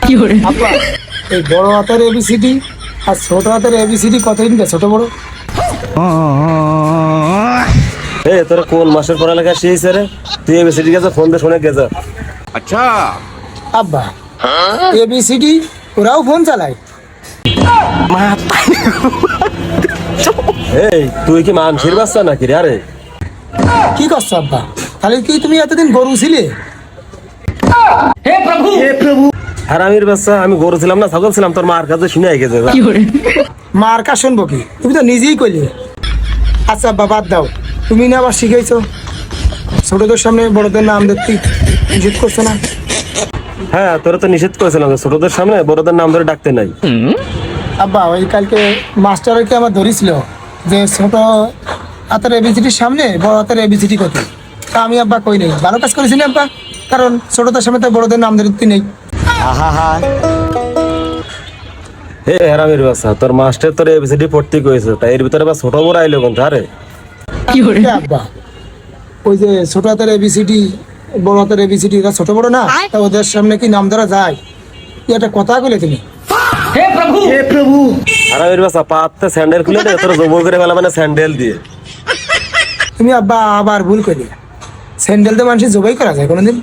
আব্বা এই বড় হাতের এবিসিডি আর ছোট হাতের এবিসিডি কত দিন ছোট বড়? তোরা কোন মাসের পড়ালেখা শিখেছে রে? তুই এবিসিডি গেছে ফোন দিয়ে শুনে গেছে। আচ্ছা আব্বা এবিসিডি ওরাও ফোন চালায়? তুই কি মানসির বাচ্চা নাকি রে? আরে কি করছো আব্বা? তাহলে কি তুমি এতদিন গরু ছিলে? হারামির বাচ্চা, আমি গরু ছিলাম না ছাগল ছিলাম? তোর মার কাছে শুনে গেছে। মার কা শুনবো কি? তুমি তো নিজেই কইলে। আচ্ছা আব্বা বাদ দাও, তুমি না আবার শিখাইছো ছোটদের সামনে বড়দের নাম দেখতে নিষেধ করছো না? হ্যাঁ, তোরা তো নিষেধ করেছিলাম যে ছোটদের সামনে বড়দের নাম ধরে ডাকতে নাই। আব্বা ওই কালকে মাস্টারকে আমার ধরেছিল যে ছোট হাতের এবিসিডির সামনে বড় হাতের এবিসিডি কত। তা আমি আব্বা কই নেই, ভালো কাজ করেছি না আব্বা, কারণ ছোটদের সামনে তো বড়দের নাম ধরতে নেই। হারামির বাচ্চা, তোর মাস্টার তোর এবিসিডি পড়তে কইছে, তাই এর ভিতরে বা ছোট বড় আইলো কোন ধারে? আব্বা ওই যে ছোট হাতের এবিসিডি বড় হাতের এবিসিডি ছোট বড় না, তা ওদের সামনে কি নাম ধরা যায়? এটা কথা কইলে তুমি। হারামির বাচ্চা, পাতে স্যান্ডেল খুলে দে, তোর জবর করে ফেলা মানে স্যান্ডেল দিয়ে। তুমি আব্বা আবার ভুল করলে। স্যান্ডেল তো মানুষের জবাই করা যায় কোনোদিন?